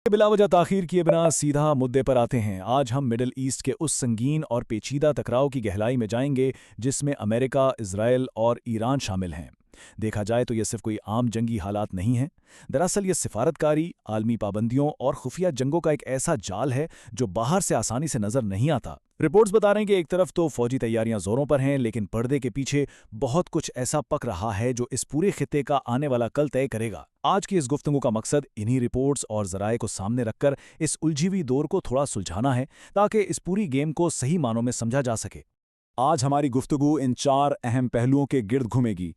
بلا وجہ تاخیر کیے بنا سیدھا مدے پر آتے ہیں۔ آج ہم مڈل ایسٹ کے اس سنگین اور پیچیدہ ٹکراؤ کی گہرائی میں جائیں گے جس میں امریکہ، اسرائیل اور ایران شامل ہیں۔ دیکھا جائے تو یہ صرف کوئی عام جنگی حالات نہیں ہیں، دراصل یہ سفارتکاری، عالمی پابندیوں اور خفیہ جنگوں کا ایک ایسا جال ہے جو باہر سے آسانی سے نظر نہیں آتا۔ رپورٹس بتا رہے ہیں کہ ایک طرف تو فوجی تیاریاں زوروں پر ہیں، لیکن پردے کے پیچھے بہت کچھ ایسا پک رہا ہے جو اس پورے خطے کا آنے والا کل طے کرے گا۔ آج کی اس گفتگو کا مقصد انہی رپورٹس اور ذرائع کو سامنے رکھ کر اس الجھی ہوئی دور کو تھوڑا سلجھانا ہے تاکہ اس پوری گیم کو صحیح معنوں میں سمجھا جا سکے۔ آج ہماری گفتگو ان 4 اہم پہلوؤں کے گرد گھومے گی۔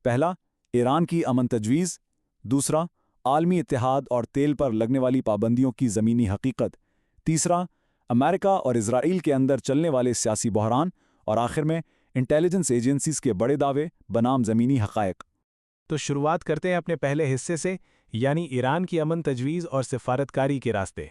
پہلا، ایران کی امن تجویز۔ دوسرا، عالمی اتحاد اور تیل پر لگنے والی پابندیوں کی زمینی حقیقت۔ تیسرا، امریکہ اور اسرائیل کے اندر چلنے والے سیاسی بحران۔ اور آخر میں، انٹیلیجنس ایجنسیز کے بڑے دعوے بنام زمینی حقائق۔ تو شروعات کرتے ہیں اپنے پہلے حصے سے، یعنی ایران کی امن تجویز اور سفارتکاری کے راستے۔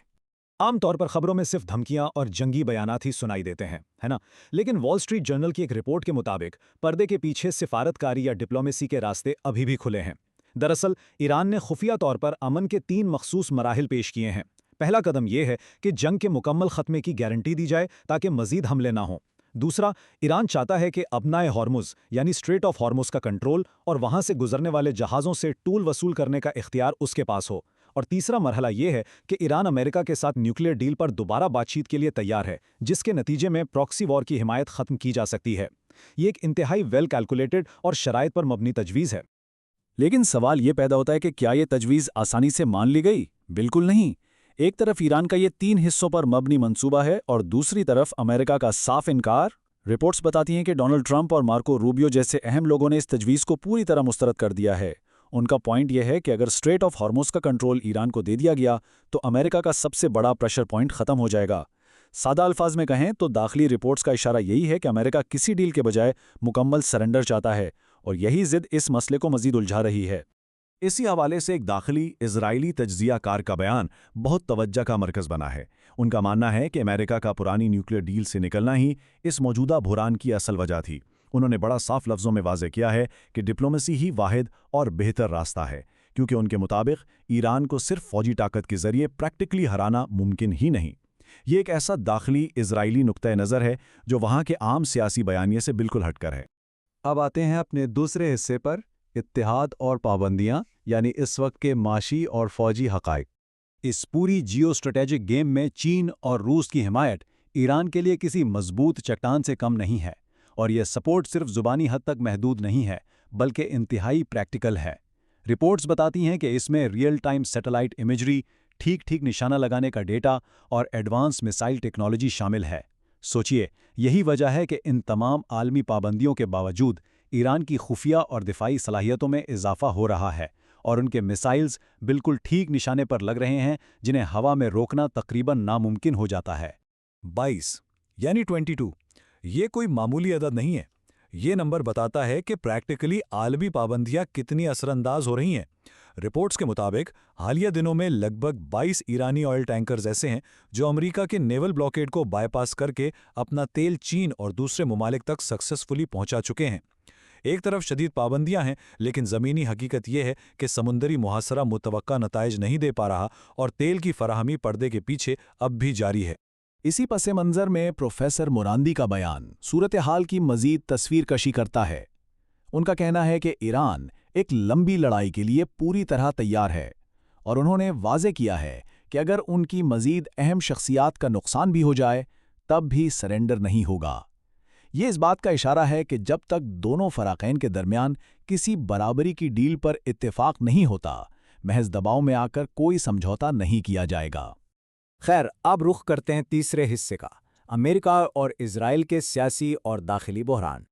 عام طور پر خبروں میں صرف دھمکیاں اور جنگی بیانات ہی سنائی دیتے ہیں، ہے نا؟ لیکن وال سٹریٹ جرنل کی ایک رپورٹ کے مطابق پردے کے پیچھے سفارتکاری یا ڈپلومیسی کے راستے ابھی بھی کھلے ہیں۔ دراصل ایران نے خفیہ طور پر امن کے 3 مخصوص مراحل پیش کیے ہیں۔ پہلا قدم یہ ہے کہ جنگ کے مکمل خاتمے کی گارنٹی دی جائے تاکہ مزید حملے نہ ہوں۔ دوسرا، ایران چاہتا ہے کہ ابنائے ہارمز یعنی اسٹریٹ آف ہارمز کا کنٹرول اور وہاں سے گزرنے والے جہازوں سے ٹول وصول کرنے کا اختیار اس کے پاس ہو۔ اور تیسرا مرحلہ یہ ہے کہ ایران امریکہ کے ساتھ نیوکلیئر ڈیل پر دوبارہ بات چیت کے لیے تیار ہے، جس کے نتیجے میں پراکسی وار کی حمایت ختم کی جا سکتی ہے۔ یہ ایک انتہائی ویل کیلکولیٹڈ اور شرائط پر مبنی تجویز ہے۔ لیکن سوال یہ پیدا ہوتا ہے کہ کیا یہ تجویز آسانی سے مان لی گئی؟ بالکل نہیں۔ ایک طرف ایران کا یہ 3 حصوں پر مبنی منصوبہ ہے اور دوسری طرف امریکہ کا صاف انکار۔ رپورٹس بتاتی ہیں کہ ڈونلڈ ٹرمپ اور مارکو روبیو جیسے اہم لوگوں نے اس تجویز کو پوری طرح مسترد کر دیا ہے۔ ان کا پوائنٹ یہ ہے کہ اگر اسٹریٹ آف ہارموز کا کنٹرول ایران کو دے دیا گیا تو امریکہ کا سب سے بڑا پریشر پوائنٹ ختم ہو جائے گا۔ سادہ الفاظ میں کہیں تو داخلی رپورٹس کا اشارہ یہی ہے کہ امریکہ کسی ڈیل کے بجائے مکمل سرنڈر چاہتا ہے، اور یہی ضد اس مسئلے کو مزید الجھا رہی ہے۔ اسی حوالے سے ایک داخلی اسرائیلی تجزیہ کار کا بیان بہت توجہ کا مرکز بنا ہے۔ ان کا ماننا ہے کہ امریکہ کا پرانی نیوکلیئر ڈیل سے نکلنا ہی اس موجودہ بحران کی اصل وجہ تھی۔ انہوں نے بڑا صاف لفظوں میں واضح کیا ہے کہ ڈپلومیسی ہی واحد اور بہتر راستہ ہے، کیونکہ ان کے مطابق ایران کو صرف فوجی طاقت کے ذریعے پریکٹیکلی ہرانا ممکن ہی نہیں۔ یہ ایک ایسا داخلی اسرائیلی نقطہ نظر ہے جو وہاں کے عام سیاسی بیانیے سے بالکل ہٹ کر ہے۔ اب آتے ہیں اپنے دوسرے حصے پر، اتحاد اور پابندیاں، یعنی اس وقت کے معاشی اور فوجی حقائق۔ اس پوری جیو اسٹریٹجک گیم میں چین اور روس کی حمایت ایران کے لیے کسی مضبوط چٹان سے کم نہیں ہے، اور یہ سپورٹ صرف زبانی حد تک محدود نہیں ہے بلکہ انتہائی پریکٹیکل ہے۔ رپورٹس بتاتی ہیں کہ اس میں ریئل ٹائم سیٹلائٹ امیجری، ٹھیک نشانہ لگانے کا ڈیٹا اور ایڈوانس میسائل ٹیکنالوجی شامل ہے۔ سوچئے، یہی وجہ ہے کہ ان تمام عالمی پابندیوں کے باوجود ایران کی خفیہ اور دفاعی صلاحیتوں میں اضافہ ہو رہا ہے، اور ان کے میسائلز بالکل ٹھیک نشانے پر لگ رہے ہیں جنہیں ہوا میں روکنا تقریباً ناممکن ہو جاتا ہے۔ 22 یعنی 22 یہ کوئی معمولی عدد نہیں ہے۔ یہ نمبر بتاتا ہے کہ پریکٹیکلی عالمی پابندیاں کتنی اثر انداز ہو رہی ہیں۔ رپورٹس کے مطابق حالیہ دنوں میں لگ بھگ 22 ایرانی آئل ٹینکرز ایسے ہیں جو امریکہ کے نیول بلاکیڈ کو بائی پاس کر کے اپنا تیل چین اور دوسرے ممالک تک سکسیسفلی پہنچا چکے ہیں۔ ایک طرف شدید پابندیاں ہیں، لیکن زمینی حقیقت یہ ہے کہ سمندری محاصرہ متوقع نتائج نہیں دے پا رہا اور تیل کی فراہمی پردے کے پیچھے اب بھی جاری ہے۔ اسی پس منظر میں پروفیسر موراندی کا بیان صورتحال کی مزید تصویر کشی کرتا ہے۔ ان کا کہنا ہے کہ ایران ایک لمبی لڑائی کے لیے پوری طرح تیار ہے، اور انہوں نے واضح کیا ہے کہ اگر ان کی مزید اہم شخصیات کا نقصان بھی ہو جائے تب بھی سرنڈر نہیں ہوگا۔ یہ اس بات کا اشارہ ہے کہ جب تک دونوں فریقین کے درمیان کسی برابری کی ڈیل پر اتفاق نہیں ہوتا، محض دباؤ میں آ کر کوئی سمجھوتا نہیں کیا جائے گا۔ خیر، اب رخ کرتے ہیں تیسرے حصے کا، امریکہ اور اسرائیل کے سیاسی اور داخلی بحران۔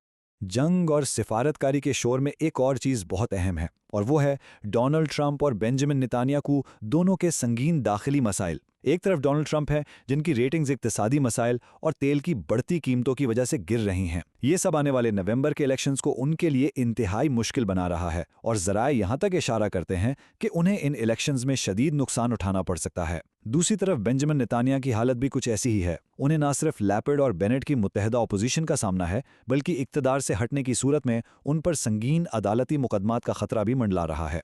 جنگ اور سفارتکاری کے شور میں ایک اور چیز بہت اہم ہے، اور وہ ہے ڈونلڈ ٹرمپ اور بنجامن نتانیاہو دونوں کے سنگین داخلی مسائل۔ ایک طرف ڈونلڈ ٹرمپ ہے جن کی ریٹنگز اقتصادی مسائل اور تیل کی بڑھتی قیمتوں کی وجہ سے گر رہی ہیں۔ یہ سب آنے والے نومبر کے الیکشنز کو ان کے لیے انتہائی مشکل بنا رہا ہے، اور ذرائع یہاں تک اشارہ کرتے ہیں کہ انہیں ان الیکشنز میں شدید نقصان اٹھانا پڑ سکتا ہے۔ دوسری طرف بنجامن نتانیاہو کی حالت بھی کچھ ایسی ہی ہے۔ انہیں نہ صرف لیپڈ اور بینٹ کی متحدہ اپوزیشن کا سامنا ہے، بلکہ اقتدار سے ہٹنے کی صورت میں ان پر سنگین عدالتی مقدمات کا خطرہ بھی منڈلا رہا ہے۔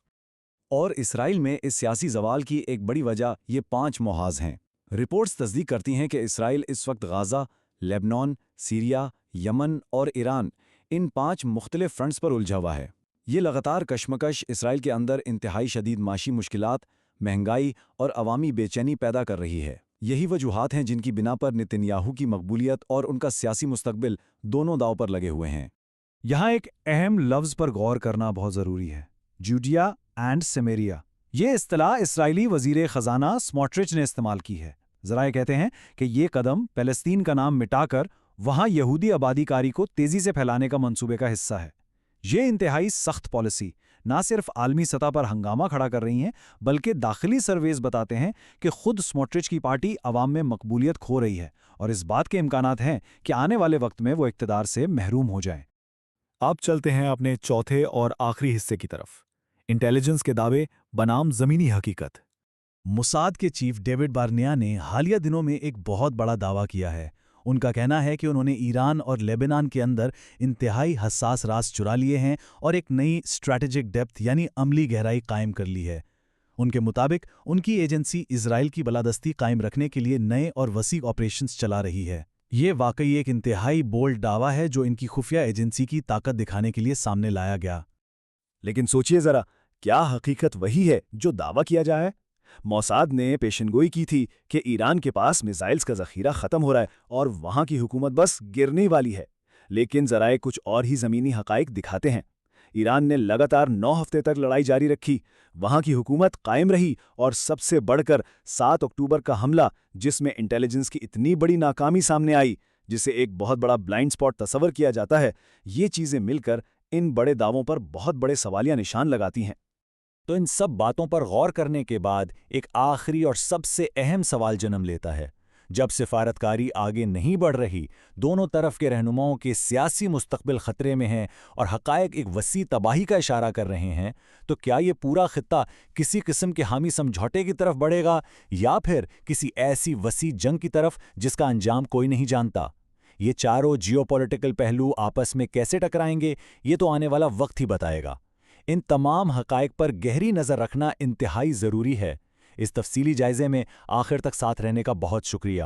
اور اسرائیل میں اس سیاسی زوال کی ایک بڑی وجہ یہ 5 محاذ ہیں۔ رپورٹس تصدیق کرتی ہیں کہ اسرائیل اس وقت غازہ، لیبنان، سیریا، یمن اور ایران ان 5 مختلف فرنٹس پر الجھا ہوا ہے۔ یہ لگاتار کشمکش اسرائیل کے اندر انتہائی شدید معاشی مشکلات، مہنگائی اور عوامی بے چینی پیدا کر رہی ہے۔ یہی وجوہات ہیں جن کی بنا پر نتنیاہو کی مقبولیت اور ان کا سیاسی مستقبل دونوں داؤ پر لگے ہوئے ہیں۔ یہاں ایک اہم لفظ پر غور کرنا بہت ضروری ہے، جوڈیا اینڈ سمیریا۔ یہ اصطلاح اسرائیلی وزیر خزانہ سموٹرچ نے استعمال کی ہے۔ ذرائع کہتے ہیں کہ یہ قدم فلسطین کا نام مٹا کر وہاں یہودی آبادی کاری کو تیزی سے پھیلانے کا منصوبے کا حصہ ہے۔ یہ انتہائی سخت پالیسی نہ صرف عالمی سطح پر ہنگامہ کھڑا کر رہی ہیں، بلکہ داخلی سرویز بتاتے ہیں کہ خود سموٹرچ کی پارٹی عوام میں مقبولیت کھو رہی ہے اور اس بات کے امکانات ہیں کہ آنے والے وقت میں وہ اقتدار سے محروم ہو جائیں۔ اب چلتے ہیں اپنے چوتھے اور آخری حصے کی طرف، انٹیلیجنس کے دعوے بنام زمینی حقیقت۔ موساد کے چیف ڈیوڈ بارنیا نے حالیہ دنوں میں ایک بہت بڑا دعویٰ کیا ہے۔ ان کا کہنا ہے کہ انہوں نے ایران اور لیبنان کے اندر انتہائی حساس راز چرا لیے ہیں اور ایک نئی اسٹریٹجک ڈیپتھ یعنی عملی گہرائی قائم کر لی ہے۔ ان کے مطابق ان کی ایجنسی اسرائیل کی بالادستی قائم رکھنے کے لیے نئے اور وسیع آپریشنز چلا رہی ہے۔ یہ واقعی ایک انتہائی بولڈ دعویٰ ہے جو ان کی خفیہ ایجنسی کی طاقت دکھانے کے لیے سامنے لایا گیا۔ لیکن سوچئے ذرا، کیا حقیقت وہی ہے جو دعویٰ کیا جائے؟ موساد نے پیشنگوئی کی تھی کہ ایران کے پاس میزائلز کا ذخیرہ ختم ہو رہا ہے اور وہاں کی حکومت بس گرنے والی ہے، لیکن ذرائع کچھ اور ہی زمینی حقائق دکھاتے ہیں۔ ایران نے لگاتار 9 ہفتے تک لڑائی جاری رکھی، وہاں کی حکومت قائم رہی، اور سب سے بڑھ کر 7 اکتوبر کا حملہ جس میں انٹیلیجنس کی اتنی بڑی ناکامی سامنے آئی جسے ایک بہت بڑا بلائنڈ سپاٹ تصور کیا جاتا ہے، یہ چیزیں مل کر ان بڑے دعووں پر بہت بڑے سوالیہ نشان لگاتی ہیں۔ تو ان سب باتوں پر غور کرنے کے بعد ایک آخری اور سب سے اہم سوال جنم لیتا ہے۔ جب سفارتکاری آگے نہیں بڑھ رہی، دونوں طرف کے رہنماؤں کے سیاسی مستقبل خطرے میں ہیں اور حقائق ایک وسیع تباہی کا اشارہ کر رہے ہیں، تو کیا یہ پورا خطہ کسی قسم کے حامی سمجھوتے کی طرف بڑھے گا یا پھر کسی ایسی وسیع جنگ کی طرف جس کا انجام کوئی نہیں جانتا؟ یہ چاروں جیو پولیٹیکل پہلو آپس میں کیسے ٹکرائیں گے، یہ تو آنے والا وقت ہی بتائے گا۔ ان تمام حقائق پر گہری نظر رکھنا انتہائی ضروری ہے۔ اس تفصیلی جائزے میں آخر تک ساتھ رہنے کا بہت شکریہ۔